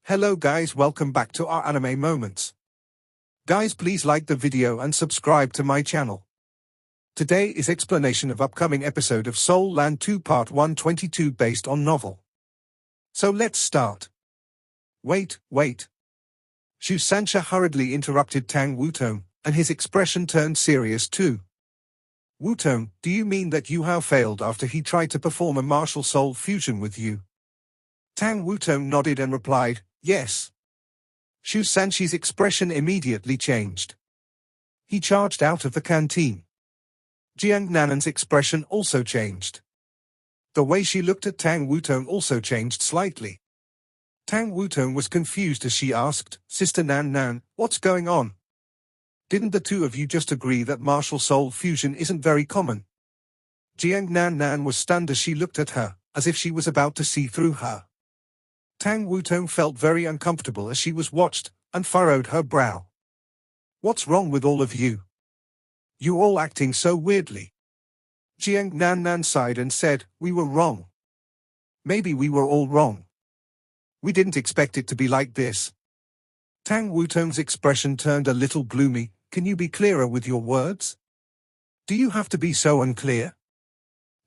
Hello guys, welcome back to our anime moments. Guys, please like the video and subscribe to my channel. Today is explanation of upcoming episode of Soul Land 2 Part 122 based on novel. So let's start. Wait. Shu Sancha hurriedly interrupted Tang Wutong, and his expression turned serious too. Wutong, do you mean that Yu Hao failed after he tried to perform a martial soul fusion with you? Tang Wutong nodded and replied, yes. Shu Sanchi's expression immediately changed. He charged out of the canteen. Jiang Nanan's expression also changed. The way she looked at Tang Wutong also changed slightly. Tang Wutong was confused as she asked, Sister Nan, what's going on? Didn't the two of you just agree that martial soul fusion isn't very common? Jiang Nan was stunned as she looked at her, as if she was about to see through her. Tang Wutong felt very uncomfortable as she was watched, and furrowed her brow. What's wrong with all of you? You all acting so weirdly. Jiang Nan sighed and said, we were wrong. Maybe we were all wrong. We didn't expect it to be like this. Tang Wutong's expression turned a little gloomy. Can you be clearer with your words? Do you have to be so unclear?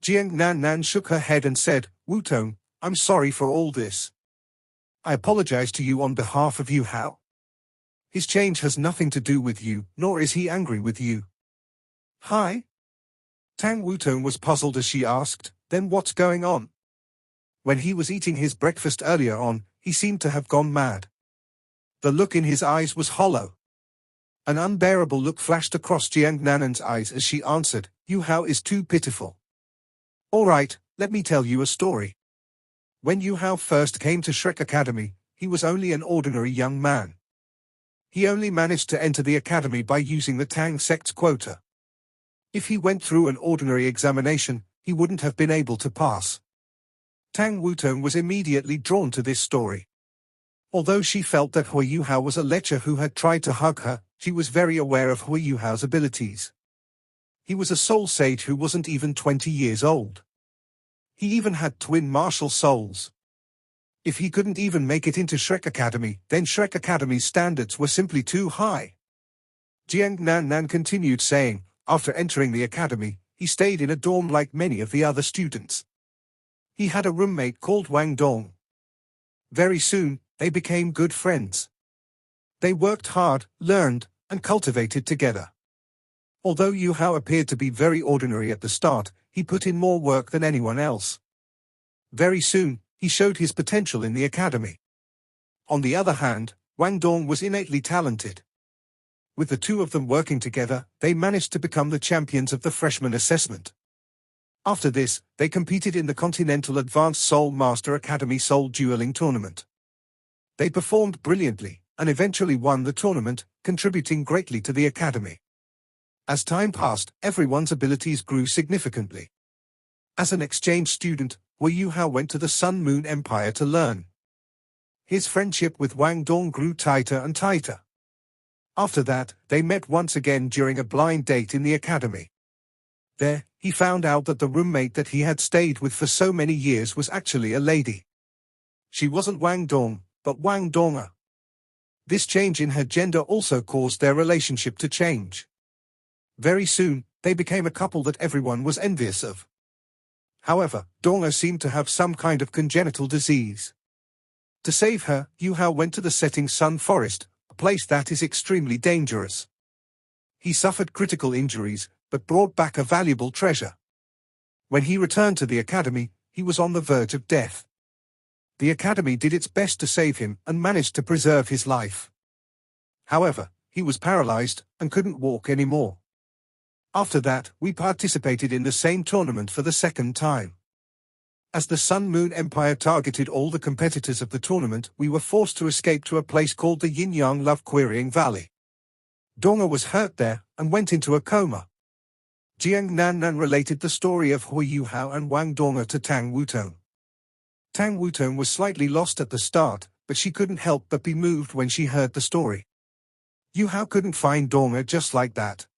Jiang Nan shook her head and said, Wutong, I'm sorry for all this. I apologize to you on behalf of Yu Hao. His change has nothing to do with you, nor is he angry with you. Hi? Tang Wutong was puzzled as she asked, then what's going on? When he was eating his breakfast earlier on, he seemed to have gone mad. The look in his eyes was hollow. An unbearable look flashed across Jiang Nanan's eyes as she answered, Yu Hao is too pitiful. All right, let me tell you a story. When Yu Hao first came to Shrek Academy, he was only an ordinary young man. He only managed to enter the academy by using the Tang sect's quota. If he went through an ordinary examination, he wouldn't have been able to pass. Tang Wutong was immediately drawn to this story. Although she felt that Hui Yu Hao was a lecher who had tried to hug her, she was very aware of Hui Yu Hao's abilities. He was a soul sage who wasn't even 20 years old. He even had twin martial souls. If he couldn't even make it into Shrek Academy, then Shrek Academy's standards were simply too high. Jiang Nan continued saying, after entering the academy, he stayed in a dorm like many of the other students. He had a roommate called Wang Dong. Very soon, they became good friends. They worked hard, learned, and cultivated together. Although Yu Hao appeared to be very ordinary at the start, he put in more work than anyone else. Very soon, he showed his potential in the academy. On the other hand, Wang Dong was innately talented. With the two of them working together, they managed to become the champions of the freshman assessment. After this, they competed in the Continental Advanced Soul Master Academy Soul Dueling Tournament. They performed brilliantly, and eventually won the tournament, contributing greatly to the academy. As time passed, everyone's abilities grew significantly. As an exchange student, Hui Yu Hao went to the Sun Moon Empire to learn. His friendship with Wang Dong grew tighter and tighter. After that, they met once again during a blind date in the academy. There, he found out that the roommate that he had stayed with for so many years was actually a lady. She wasn't Wang Dong, but Wang Donga. This change in her gender also caused their relationship to change. Very soon, they became a couple that everyone was envious of. However, Donga seemed to have some kind of congenital disease. To save her, Yu Hao went to the setting sun forest, a place that is extremely dangerous. He suffered critical injuries, but brought back a valuable treasure. When he returned to the academy, he was on the verge of death. The academy did its best to save him and managed to preserve his life. However, he was paralyzed and couldn't walk anymore. After that, we participated in the same tournament for the second time. As the Sun Moon Empire targeted all the competitors of the tournament, we were forced to escape to a place called the Yin-Yang Love Querying Valley. Donga was hurt there and went into a coma. Jiang Nan related the story of Hui Yu Hao and Wang Donga to Tang Wutong. Tang Wutong was slightly lost at the start, but she couldn't help but be moved when she heard the story. Yu Hao couldn't find Donga just like that.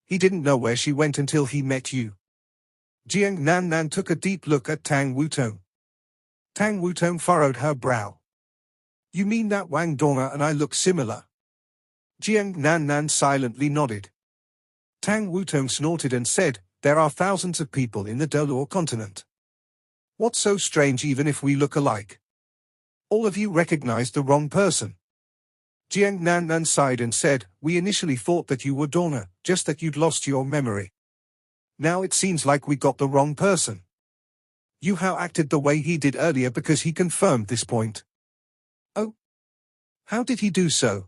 He didn't know where she went until he met you. Jiang Nan took a deep look at Tang Wutong. Tang Wutong furrowed her brow. You mean that Wang Dong and I look similar? Jiang Nan silently nodded. Tang Wutong snorted and said, there are thousands of people in the Dolor continent. What's so strange even if we look alike? All of you recognized the wrong person. Jiang Nan sighed and said, we initially thought that you were Dong, just that you'd lost your memory. Now it seems like we got the wrong person. Yu Hao acted the way he did earlier because he confirmed this point. Oh? How did he do so?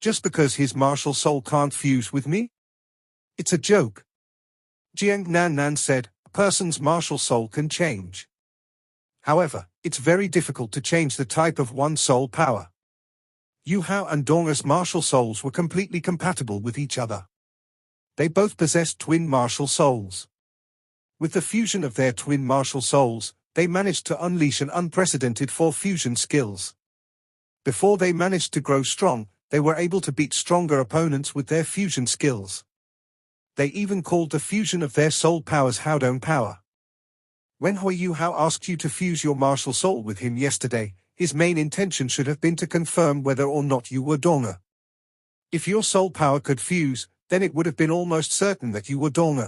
Just because his martial soul can't fuse with me? It's a joke. Jiang Nan said, a person's martial soul can change. However, it's very difficult to change the type of one soul power. Yu Hao and Dong's martial souls were completely compatible with each other. They both possessed twin martial souls. With the fusion of their twin martial souls, they managed to unleash an unprecedented fusion skills. Before they managed to grow strong, they were able to beat stronger opponents with their fusion skills. They even called the fusion of their soul powers Haodong power. When Yu Hao asked you to fuse your martial soul with him yesterday, his main intention should have been to confirm whether or not you were Dong. If your soul power could fuse, then it would have been almost certain that you were Dong.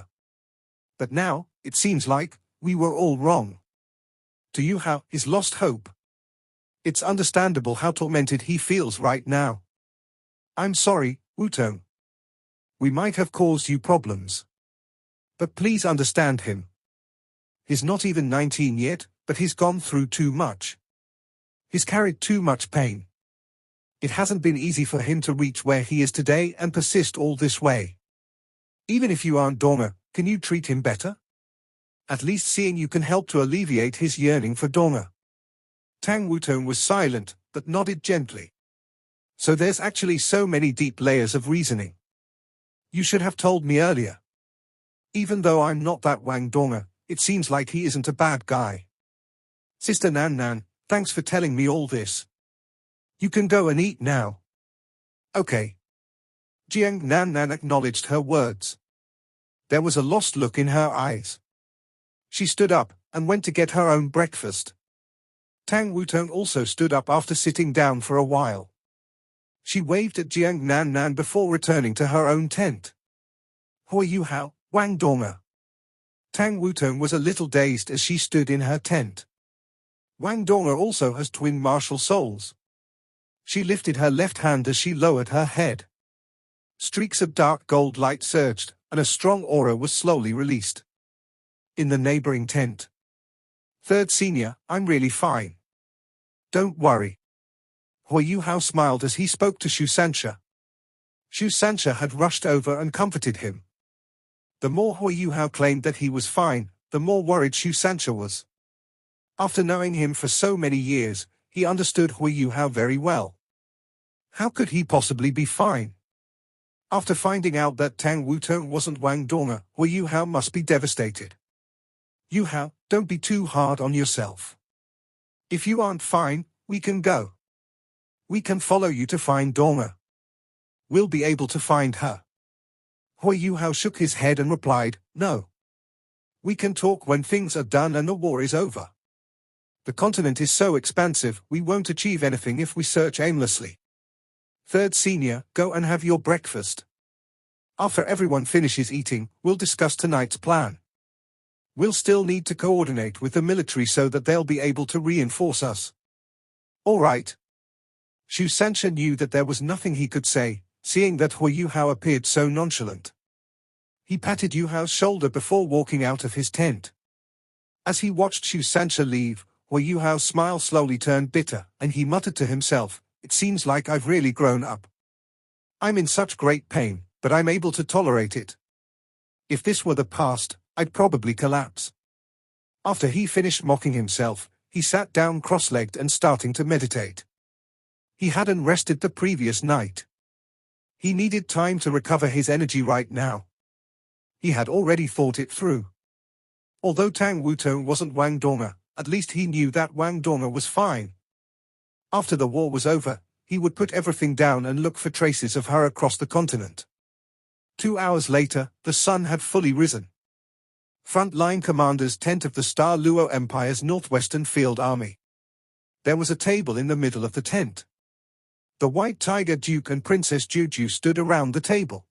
But now, it seems like, we were all wrong. To Yu Hao is lost hope. It's understandable how tormented he feels right now. I'm sorry, Wutong. We might have caused you problems. But please understand him. He's not even 19 yet, but he's gone through too much. He's carried too much pain. It hasn't been easy for him to reach where he is today and persist all this way. Even if you aren't Dong, can you treat him better? At least seeing you can help to alleviate his yearning for Dong. Tang Wutong was silent, but nodded gently. So there's actually so many deep layers of reasoning. You should have told me earlier. Even though I'm not that Wang Dong, it seems like he isn't a bad guy. Sister Nan, thanks for telling me all this. You can go and eat now. Okay. Jiang Nan acknowledged her words. There was a lost look in her eyes. She stood up and went to get her own breakfast. Tang Wutong also stood up after sitting down for a while. She waved at Jiang Nan before returning to her own tent. Yu Hao, Wang Dong. Tang Wutong was a little dazed as she stood in her tent. Wang Dong also has twin martial souls. She lifted her left hand as she lowered her head. Streaks of dark gold light surged, and a strong aura was slowly released. In the neighboring tent. Third Senior, I'm really fine. Don't worry. Yu Hao smiled as he spoke to Shu Sanxia. Shu Sanxia had rushed over and comforted him. The more Yu Hao claimed that he was fine, the more worried Shu Sanxia was. After knowing him for so many years, he understood Yu Hao very well. How could he possibly be fine? After finding out that Tang Wutong wasn't Wang Dong, Yu Hao must be devastated. Yu Hao, don't be too hard on yourself. If you aren't fine, we can go. We can follow you to find Dong. We'll be able to find her. Yu Hao shook his head and replied, no. We can talk when things are done and the war is over. The continent is so expansive, we won't achieve anything if we search aimlessly. Third Senior, go and have your breakfast. After everyone finishes eating, we'll discuss tonight's plan. We'll still need to coordinate with the military so that they'll be able to reinforce us. All right. Shu Sanxia knew that there was nothing he could say, seeing that Yu Hao appeared so nonchalant. He patted Yu Hao's shoulder before walking out of his tent. As he watched Shu Sanxia leave, Yu Hao's smile slowly turned bitter, and he muttered to himself, it seems like I've really grown up. I'm in such great pain, but I'm able to tolerate it. If this were the past, I'd probably collapse. After he finished mocking himself, he sat down cross-legged and starting to meditate. He hadn't rested the previous night. He needed time to recover his energy right now. He had already thought it through. Although Tang Wutong wasn't Wang Dong, at least he knew that Wang Dong was fine. After the war was over, he would put everything down and look for traces of her across the continent. 2 hours later, the sun had fully risen. Front-line commander's tent of the Star Luo Empire's Northwestern Field Army. There was a table in the middle of the tent. The White Tiger Duke and Princess Juju stood around the table.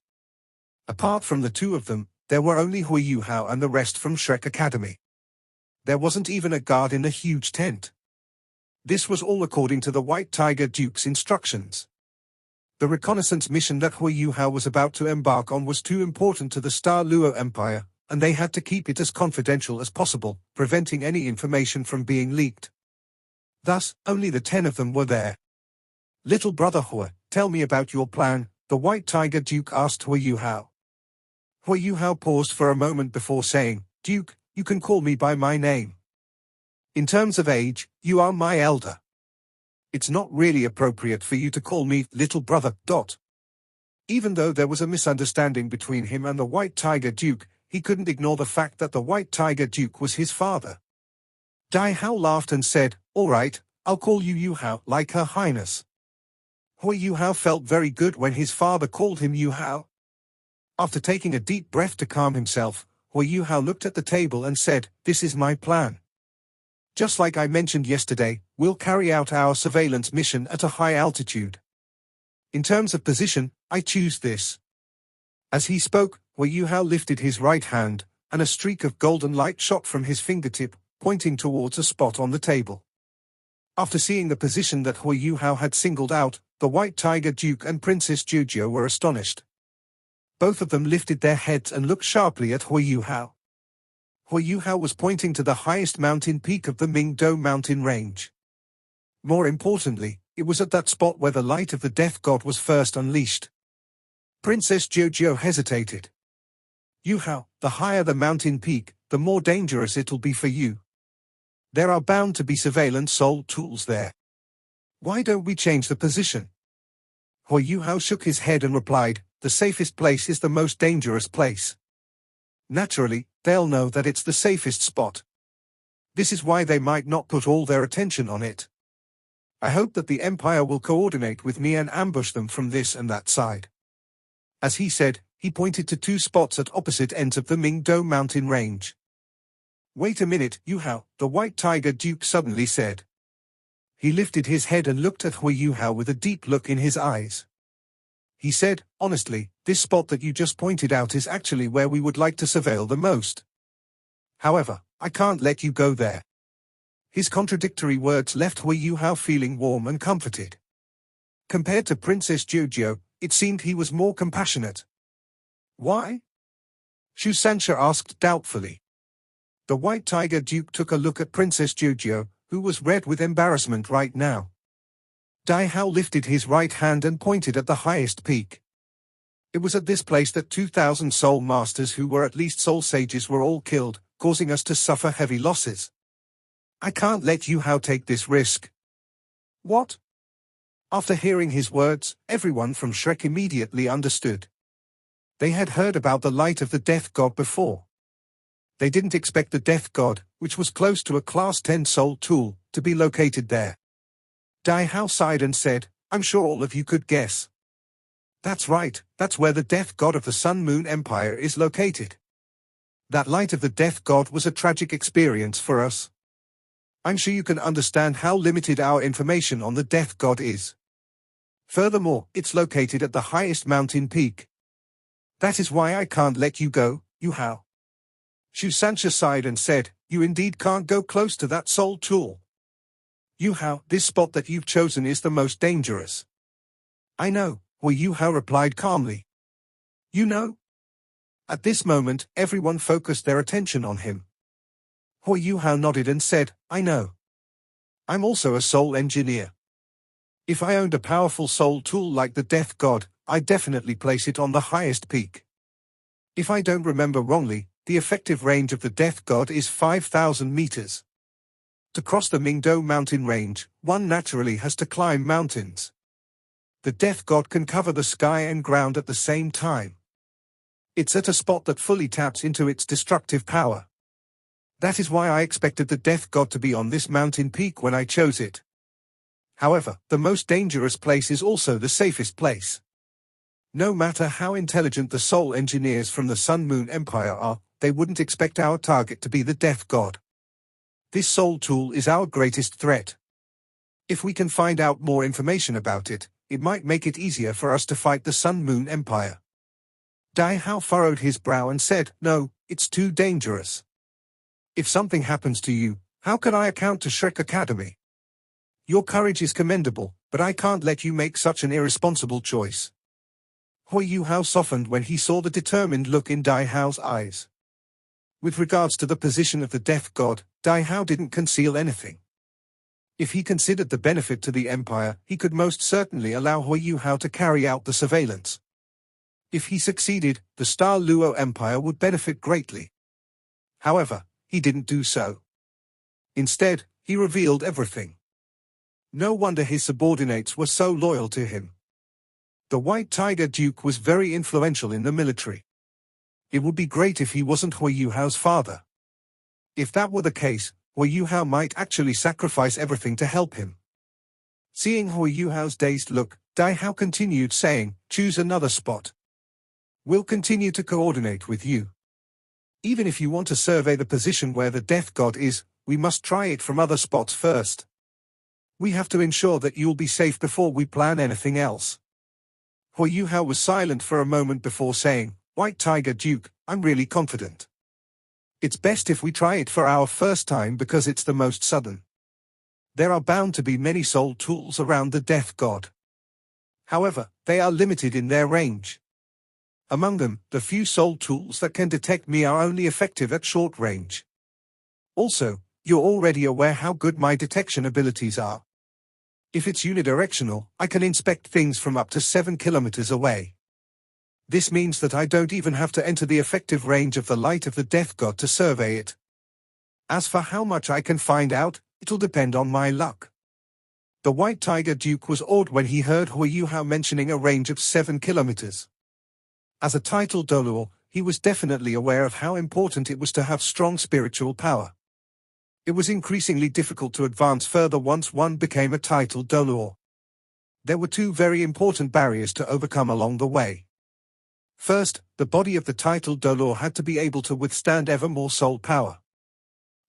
Apart from the two of them, there were only Hui Yuhao and the rest from Shrek Academy. There wasn't even a guard in the huge tent. This was all according to the White Tiger Duke's instructions. The reconnaissance mission that Hui Yuhao was about to embark on was too important to the Star Luo Empire, and they had to keep it as confidential as possible, preventing any information from being leaked. Thus, only the 10 of them were there. "Little brother Hui, tell me about your plan," the White Tiger Duke asked Hui Yuhao. Hui Yuhao paused for a moment before saying, "Duke, you can call me by my name. In terms of age, you are my elder. It's not really appropriate for you to call me little brother. Even though there was a misunderstanding between him and the White Tiger Duke, he couldn't ignore the fact that the White Tiger Duke was his father. Dai Hao laughed and said, "All right, I'll call you Yuhao, like Her Highness." Hui Yuhao felt very good when his father called him Yuhao. After taking a deep breath to calm himself, Hui Yuhao looked at the table and said, "This is my plan. Just like I mentioned yesterday, we'll carry out our surveillance mission at a high altitude. In terms of position, I choose this." As he spoke, Hui Yuhao lifted his right hand, and a streak of golden light shot from his fingertip, pointing towards a spot on the table. After seeing the position that Hui Yuhao had singled out, the White Tiger Duke and Princess Juju were astonished. Both of them lifted their heads and looked sharply at Hui Yuhao. Hui Yuhao was pointing to the highest mountain peak of the Mingdo mountain range. More importantly, it was at that spot where the light of the Death God was first unleashed. Princess Juju hesitated. "Yuhao, the higher the mountain peak, the more dangerous it'll be for you. There are bound to be surveillance soul tools there. Why don't we change the position?" Hui Yuhao shook his head and replied, "The safest place is the most dangerous place. Naturally, they'll know that it's the safest spot. This is why they might not put all their attention on it. I hope that the Empire will coordinate with me and ambush them from this and that side." As he said, he pointed to two spots at opposite ends of the Mingdo mountain range. "Wait a minute, Yuhao," the White Tiger Duke suddenly said. He lifted his head and looked at Hui Yuhao with a deep look in his eyes. He said, "Honestly, this spot that you just pointed out is actually where we would like to surveil the most. However, I can't let you go there." His contradictory words left Hui Yuhao feeling warm and comforted. Compared to Princess Juju, it seemed he was more compassionate. "Why?" Shu Sanxia asked doubtfully. The White Tiger Duke took a look at Princess Juju, who was red with embarrassment right now. Dai Hao lifted his right hand and pointed at the highest peak. It was at this place that 2,000 soul masters who were at least soul sages were all killed, causing us to suffer heavy losses. "I can't let Yuhao take this risk." "What?" After hearing his words, everyone from Shrek immediately understood. They had heard about the light of the Death God before. They didn't expect the Death God, which was close to a Class 10 soul tool, to be located there. Dai Hao sighed and said, "I'm sure all of you could guess." "That's right, that's where the Death God of the Sun Moon Empire is located. That light of the Death God was a tragic experience for us. I'm sure you can understand how limited our information on the Death God is. Furthermore, it's located at the highest mountain peak. That is why I can't let you go, Yuhao." Shu Sanxia sighed and said, "You indeed can't go close to that soul tool. Yuhao, this spot that you've chosen is the most dangerous." "I know," Hui Yuhao replied calmly. "You know?" At this moment, everyone focused their attention on him. Hui Yuhao nodded and said, "I know. I'm also a soul engineer. If I owned a powerful soul tool like the Death God, I'd definitely place it on the highest peak. If I don't remember wrongly, the effective range of the Death God is 5,000 meters. To cross the Mingdo mountain range, one naturally has to climb mountains. The Death God can cover the sky and ground at the same time. It's at a spot that fully taps into its destructive power. That is why I expected the Death God to be on this mountain peak when I chose it. However, the most dangerous place is also the safest place. No matter how intelligent the soul engineers from the Sun Moon Empire are, they wouldn't expect our target to be the Death God. This soul tool is our greatest threat. If we can find out more information about it, it might make it easier for us to fight the Sun Moon Empire. Dai Hao furrowed his brow and said, "No, it's too dangerous. If something happens to you, how can I account to Shrek Academy? Your courage is commendable, but I can't let you make such an irresponsible choice." Hui Yuhao softened when he saw the determined look in Dai Hao's eyes. With regards to the position of the death god, Dai Hao didn't conceal anything. If he considered the benefit to the empire, he could most certainly allow Hui Yuhao to carry out the surveillance. If he succeeded, the Star Luo Empire would benefit greatly. However, he didn't do so. Instead, he revealed everything. No wonder his subordinates were so loyal to him. The White Tiger Duke was very influential in the military. It would be great if he wasn't Hui Yuhao's father. If that were the case, Hui Yuhao might actually sacrifice everything to help him. Seeing Hui Yuhao's dazed look, Dai Hao continued saying, "Choose another spot. We'll continue to coordinate with you. Even if you want to survey the position where the death god is, we must try it from other spots first. We have to ensure that you'll be safe before we plan anything else." Hui Yuhao was silent for a moment before saying, "White Tiger Duke, I'm really confident. It's best if we try it for our first time because it's the most sudden. There are bound to be many soul tools around the death god. However, they are limited in their range. Among them, the few soul tools that can detect me are only effective at short range. Also, you're already aware how good my detection abilities are. If it's unidirectional, I can inspect things from up to 7 kilometers away. This means that I don't even have to enter the effective range of the light of the death god to survey it. As for how much I can find out, it'll depend on my luck." The White Tiger Duke was awed when he heard Hui Yuhao mentioning a range of 7 kilometers. As a titled Doluo, he was definitely aware of how important it was to have strong spiritual power. It was increasingly difficult to advance further once one became a titled Doluo. There were two very important barriers to overcome along the way. First, the body of the titled Doluo had to be able to withstand ever more soul power.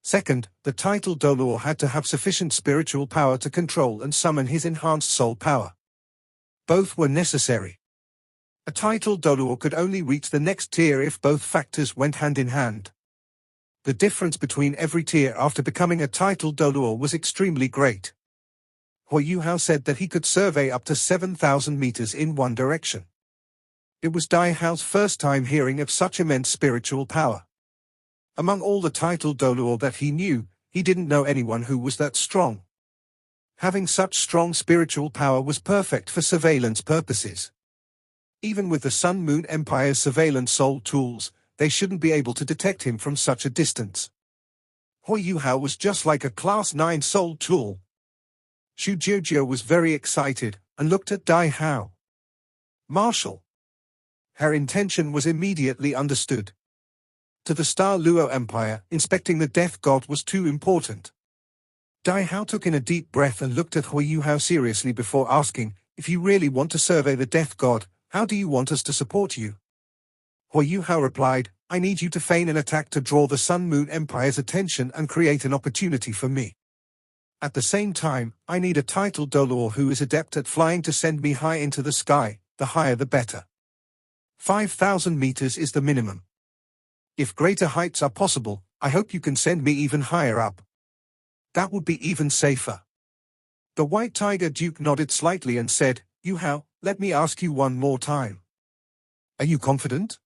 Second, the titled Doluo had to have sufficient spiritual power to control and summon his enhanced soul power. Both were necessary. A titled Doluo could only reach the next tier if both factors went hand in hand. The difference between every tier after becoming a titled Doluo was extremely great. Hui Yuhao said that he could survey up to 7,000 meters in one direction. It was Dai Hao's first time hearing of such immense spiritual power. Among all the titled Doluo that he knew, he didn't know anyone who was that strong. Having such strong spiritual power was perfect for surveillance purposes. Even with the Sun Moon Empire's surveillance soul tools, they shouldn't be able to detect him from such a distance. Hui Yuhao was just like a Class 9 soul tool. Xu Jiujiu was very excited, and looked at Dai Hao. Marshal. Her intention was immediately understood. To the Star Luo Empire, inspecting the death god was too important. Dai Hao took in a deep breath and looked at Hui Yuhao seriously before asking, "If you really want to survey the death god, how do you want us to support you?" Hui Yuhao replied, "I need you to feign an attack to draw the Sun Moon Empire's attention and create an opportunity for me. At the same time, I need a titled Doluo who is adept at flying to send me high into the sky, the higher the better. 5,000 meters is the minimum. If greater heights are possible, I hope you can send me even higher up. That would be even safer." The White Tiger Duke nodded slightly and said, "Yuhao, let me ask you one more time. Are you confident?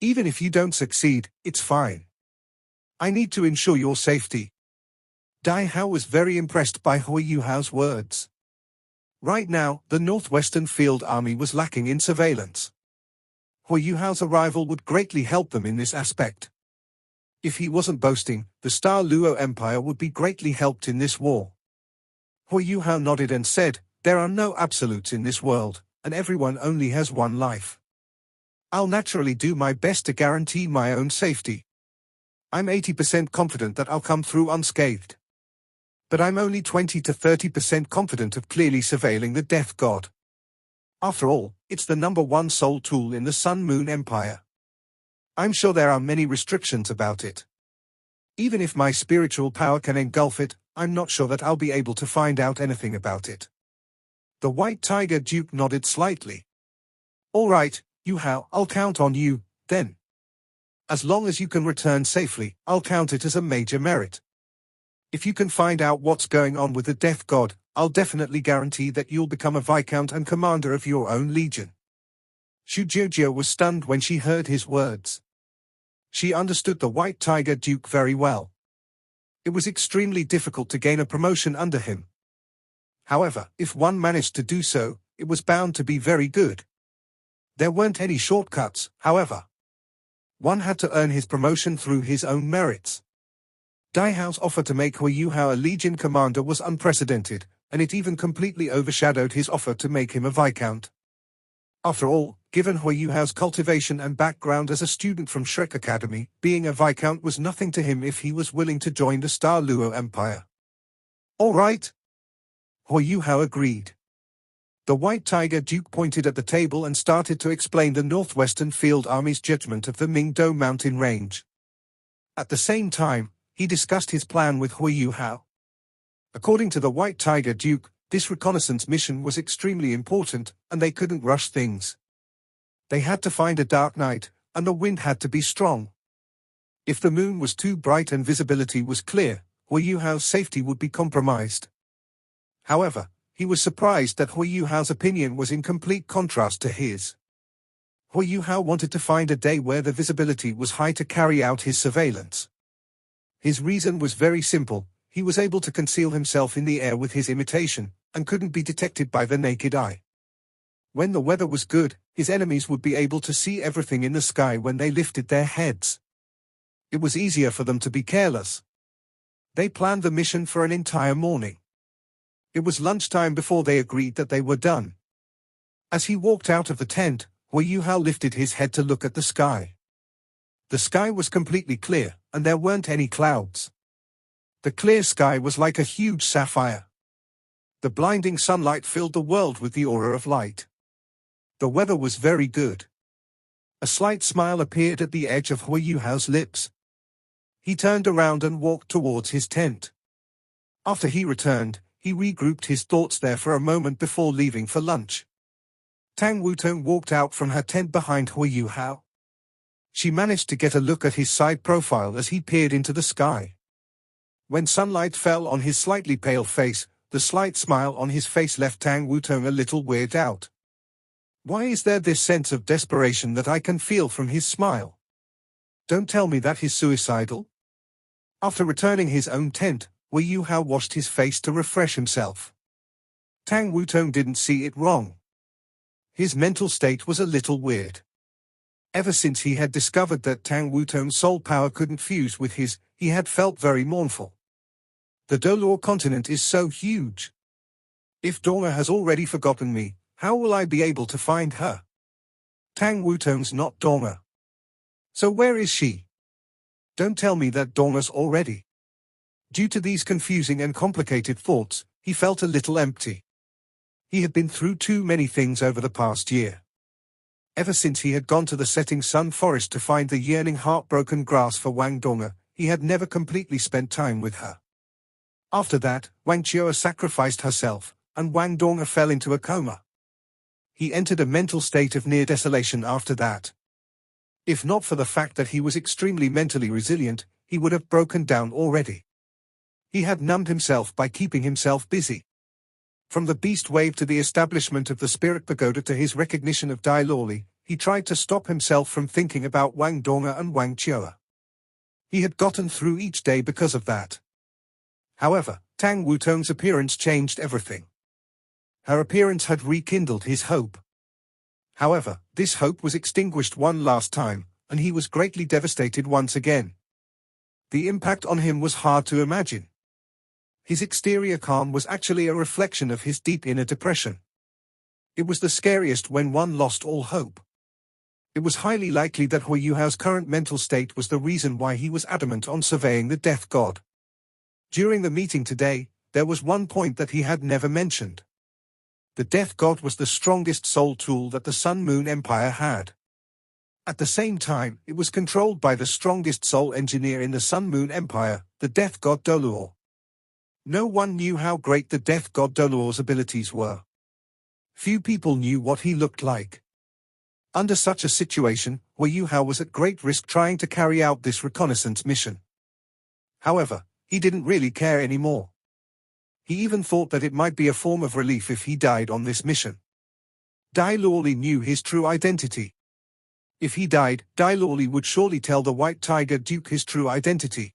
Even if you don't succeed, it's fine. I need to ensure your safety." Dai Hao was very impressed by Hui Yuhao's words. Right now, the Northwestern Field Army was lacking in surveillance. Hui Yuhao's arrival would greatly help them in this aspect. If he wasn't boasting, the Star Luo Empire would be greatly helped in this war. Hui Yuhao nodded and said, "There are no absolutes in this world, and everyone only has one life. I'll naturally do my best to guarantee my own safety. I'm 80% confident that I'll come through unscathed. But I'm only 20 to 30% confident of clearly surveilling the death god. After all, it's the #1 soul tool in the Sun Moon Empire. I'm sure there are many restrictions about it. Even if my spiritual power can engulf it, I'm not sure that I'll be able to find out anything about it. The White Tiger Duke nodded slightly. All right, Yu Hao, I'll count on you, then. As long as you can return safely, I'll count it as a major merit. If you can find out what's going on with the Death God, I'll definitely guarantee that you'll become a Viscount and commander of your own legion. Xu Jiujie was stunned when she heard his words. She understood the White Tiger Duke very well. It was extremely difficult to gain a promotion under him. However, if one managed to do so, it was bound to be very good. There weren't any shortcuts, however. One had to earn his promotion through his own merits. Dai Hao's offer to make Hui Yuhao a legion commander was unprecedented, and it even completely overshadowed his offer to make him a Viscount. After all, given Hui Yuhao's cultivation and background as a student from Shrek Academy, being a Viscount was nothing to him if he was willing to join the Star Luo Empire. All right. Hui Yuhao agreed. The White Tiger Duke pointed at the table and started to explain the Northwestern Field Army's judgment of the Mingdo mountain range. At the same time, he discussed his plan with Hui Yuhao. According to the White Tiger Duke, this reconnaissance mission was extremely important, and they couldn't rush things. They had to find a dark night, and the wind had to be strong. If the moon was too bright and visibility was clear, Hui Yuhao's safety would be compromised. However, he was surprised that Hui Yuhao's opinion was in complete contrast to his. Hui Yuhao wanted to find a day where the visibility was high to carry out his surveillance. His reason was very simple: he was able to conceal himself in the air with his imitation, and couldn't be detected by the naked eye. When the weather was good, his enemies would be able to see everything in the sky when they lifted their heads. It was easier for them to be careless. They planned the mission for an entire morning. It was lunchtime before they agreed that they were done. As he walked out of the tent, Hui Yuhao lifted his head to look at the sky. The sky was completely clear, and there weren't any clouds. The clear sky was like a huge sapphire. The blinding sunlight filled the world with the aura of light. The weather was very good. A slight smile appeared at the edge of Hui Yuhao's lips. He turned around and walked towards his tent. After he returned, he regrouped his thoughts there for a moment before leaving for lunch. Tang Wutong walked out from her tent behind Hui Yuhao. She managed to get a look at his side profile as he peered into the sky. When sunlight fell on his slightly pale face, the slight smile on his face left Tang Wutong a little weirded out. Why is there this sense of desperation that I can feel from his smile? Don't tell me that he's suicidal? After returning his own tent, Hui Yuhao washed his face to refresh himself. Tang Wutong didn't see it wrong. His mental state was a little weird. Ever since he had discovered that Tang Wutong's soul power couldn't fuse with his, he had felt very mournful. The Dolor continent is so huge. If Donga has already forgotten me, how will I be able to find her? Tang Wutong's not Donga. So where is she? Don't tell me that Donga's already. Due to these confusing and complicated thoughts, he felt a little empty. He had been through too many things over the past year. Ever since he had gone to the setting sun forest to find the yearning heartbroken grass for Wang Dong, he had never completely spent time with her. After that, Wang Chua sacrificed herself, and Wang Dong fell into a coma. He entered a mental state of near desolation after that. If not for the fact that he was extremely mentally resilient, he would have broken down already. He had numbed himself by keeping himself busy. From the beast wave to the establishment of the spirit pagoda to his recognition of Dai Loli, he tried to stop himself from thinking about Wang Donga and Wang Chua. He had gotten through each day because of that. However, Tang Wutong's appearance changed everything. Her appearance had rekindled his hope. However, this hope was extinguished one last time, and he was greatly devastated once again. The impact on him was hard to imagine. His exterior calm was actually a reflection of his deep inner depression. It was the scariest when one lost all hope. It was highly likely that Hui Yuhao's current mental state was the reason why he was adamant on surveying the death god. During the meeting today, there was one point that he had never mentioned. The death god was the strongest soul tool that the Sun Moon Empire had. At the same time, it was controlled by the strongest soul engineer in the Sun Moon Empire, the death god Doluor. No one knew how great the death god Dolor's abilities were. Few people knew what he looked like. Under such a situation, Hui Yuhao was at great risk trying to carry out this reconnaissance mission. However, he didn't really care anymore. He even thought that it might be a form of relief if he died on this mission. Dai Luoli knew his true identity. If he died, Dai Luoli would surely tell the White Tiger Duke his true identity.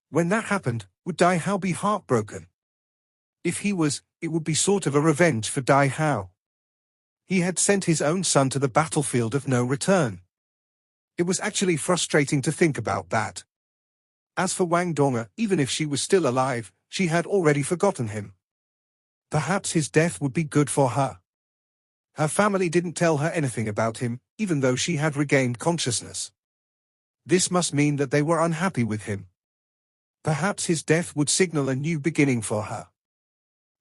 When that happened, would Dai Hao be heartbroken? If he was, it would be sort of a revenge for Dai Hao. He had sent his own son to the battlefield of no return. It was actually frustrating to think about that. As for Wang Dong, even if she was still alive, she had already forgotten him. Perhaps his death would be good for her. Her family didn't tell her anything about him, even though she had regained consciousness. This must mean that they were unhappy with him. Perhaps his death would signal a new beginning for her.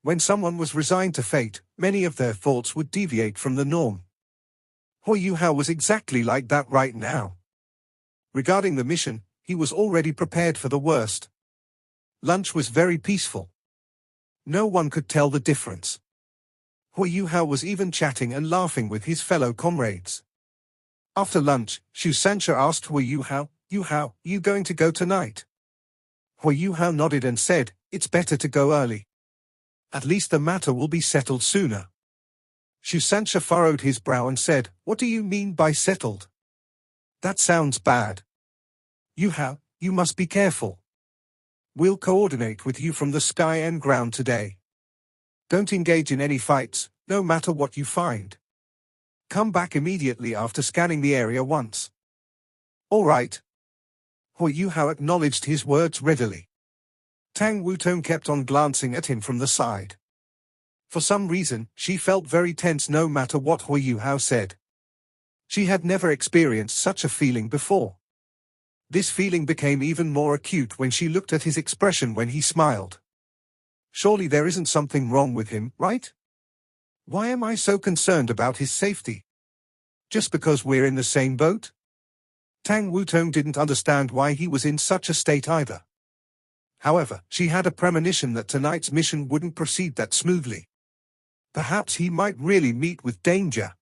When someone was resigned to fate, many of their thoughts would deviate from the norm. Hui Yuhao was exactly like that right now. Regarding the mission, he was already prepared for the worst. Lunch was very peaceful. No one could tell the difference. Hui Yuhao was even chatting and laughing with his fellow comrades. After lunch, Xu Sancha asked Hui Yuhao, "Yuhao, you going to go tonight?" Hui Yuhao nodded and said, "It's better to go early. At least the matter will be settled sooner." Xu Sancha furrowed his brow and said, "What do you mean by settled? That sounds bad. Yuhao, you must be careful. We'll coordinate with you from the sky and ground today. Don't engage in any fights, no matter what you find. Come back immediately after scanning the area once." "All right." Hui Yuhao acknowledged his words readily. Tang Wutong kept on glancing at him from the side. For some reason, she felt very tense no matter what Hui Yuhao said. She had never experienced such a feeling before. This feeling became even more acute when she looked at his expression when he smiled. Surely there isn't something wrong with him, right? Why am I so concerned about his safety? Just because we're in the same boat? Tang Wutong didn't understand why he was in such a state either. However, she had a premonition that tonight's mission wouldn't proceed that smoothly. Perhaps he might really meet with danger.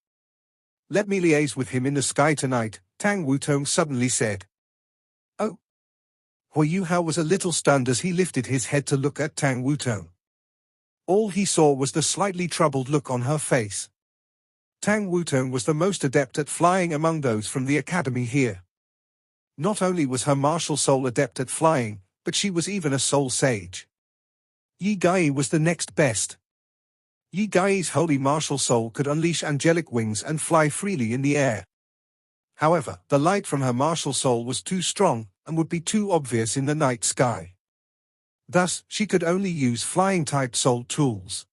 "Let me liaise with him in the sky tonight," Tang Wutong suddenly said. "Oh." Hui Yuhao was a little stunned as he lifted his head to look at Tang Wutong. All he saw was the slightly troubled look on her face. Tang Wutong was the most adept at flying among those from the academy here. Not only was her martial soul adept at flying, but she was even a soul sage. Yi Gai was the next best. Yi Gai's holy martial soul could unleash angelic wings and fly freely in the air. However, the light from her martial soul was too strong, and would be too obvious in the night sky. Thus, she could only use flying-type soul tools.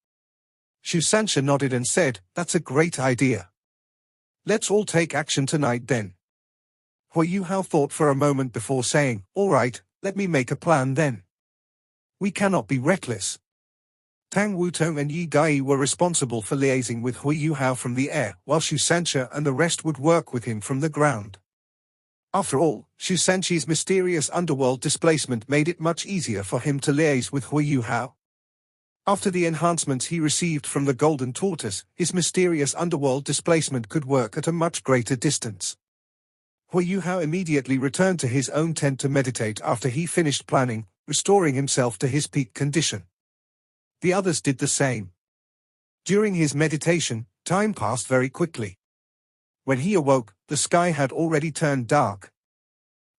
Xu Sancha nodded and said, "That's a great idea. Let's all take action tonight then." Hui Yuhao thought for a moment before saying, "All right, let me make a plan then. We cannot be reckless." Tang Wutong and Yi Gai were responsible for liaising with Hui Yuhao from the air, while Xu Sancha and the rest would work with him from the ground. After all, Xu Sanchi's mysterious underworld displacement made it much easier for him to liaise with Hui Yuhao. After the enhancements he received from the Golden Tortoise, his mysterious underworld displacement could work at a much greater distance. Hui Yuhao immediately returned to his own tent to meditate after he finished planning, restoring himself to his peak condition. The others did the same. During his meditation, time passed very quickly. When he awoke, the sky had already turned dark.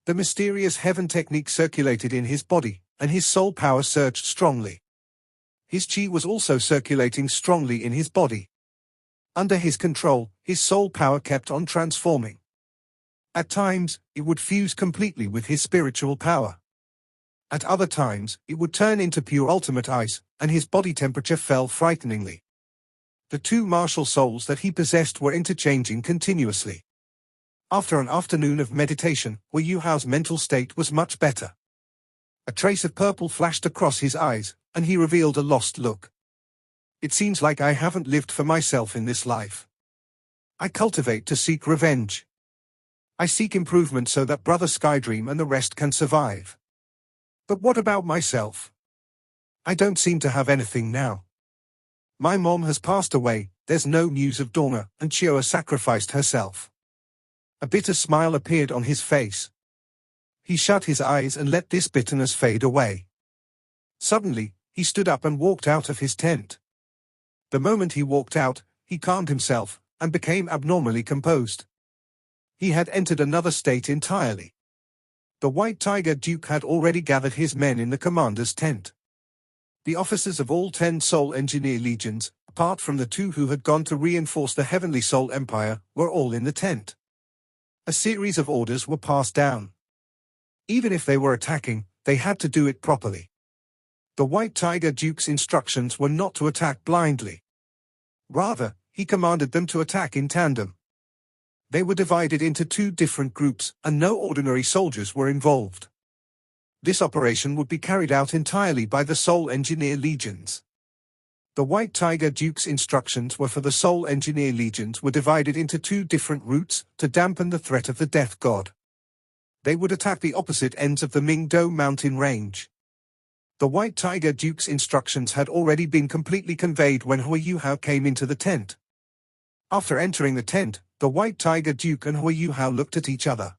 The mysterious heaven technique circulated in his body, and his soul power surged strongly. His chi was also circulating strongly in his body. Under his control, his soul power kept on transforming. At times, it would fuse completely with his spiritual power. At other times, it would turn into pure ultimate ice, and his body temperature fell frighteningly. The two martial souls that he possessed were interchanging continuously. After an afternoon of meditation, Hui Yuhao's mental state was much better. A trace of purple flashed across his eyes, and he revealed a lost look. "It seems like I haven't lived for myself in this life. I cultivate to seek revenge. I seek improvement so that Brother Skydream and the rest can survive. But what about myself? I don't seem to have anything now. My mom has passed away, there's no news of Donna, and Chioa sacrificed herself. A bitter smile appeared on his face. He shut his eyes and let this bitterness fade away. Suddenly, he stood up and walked out of his tent. The moment he walked out, he calmed himself, and became abnormally composed. He had entered another state entirely. The White Tiger Duke had already gathered his men in the commander's tent. The officers of all 10 Soul Engineer Legions, apart from the 2 who had gone to reinforce the Heavenly Soul Empire, were all in the tent. A series of orders were passed down. Even if they were attacking, they had to do it properly. The White Tiger Duke's instructions were not to attack blindly. Rather, he commanded them to attack in tandem. They were divided into 2 different groups, and no ordinary soldiers were involved. This operation would be carried out entirely by the Soul Engineer Legions. The White Tiger Duke's instructions were for the Soul Engineer Legions were divided into 2 different routes to dampen the threat of the Death God. They would attack the opposite ends of the Mingdo mountain range. The White Tiger Duke's instructions had already been completely conveyed when Hui Yuhao came into the tent. After entering the tent, the White Tiger Duke and Hui Yuhao looked at each other.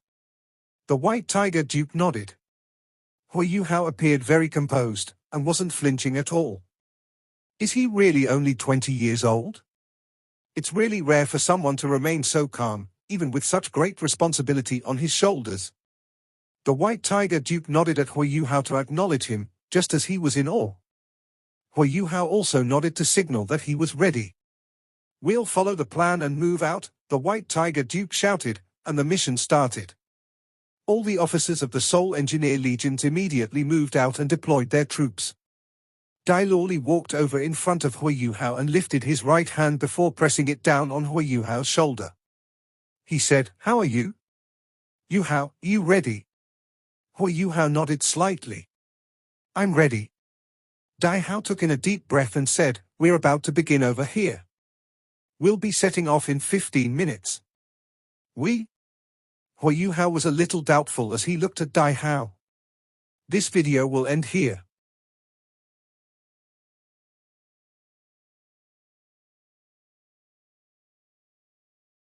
The White Tiger Duke nodded. Hui Yuhao appeared very composed, and wasn't flinching at all. Is he really only 20 years old? It's really rare for someone to remain so calm, even with such great responsibility on his shoulders. The White Tiger Duke nodded at Hui Yuhao to acknowledge him, just as he was in awe. Hui Yuhao also nodded to signal that he was ready. We'll follow the plan and move out, the White Tiger Duke shouted, and the mission started. All the officers of the Soul Engineer Legions immediately moved out and deployed their troops. Dai Lawley walked over in front of Hui Yuhao and lifted his right hand before pressing it down on Hui Yuhao's shoulder. He said, "How are you? Yuhao, are you ready?" Hui Yuhao nodded slightly. "I'm ready." Dai Hao took in a deep breath and said, "We're about to begin over here. We'll be setting off in 15 minutes. We? Hui Yuhao was a little doubtful as he looked at Dai Hao. This video will end here.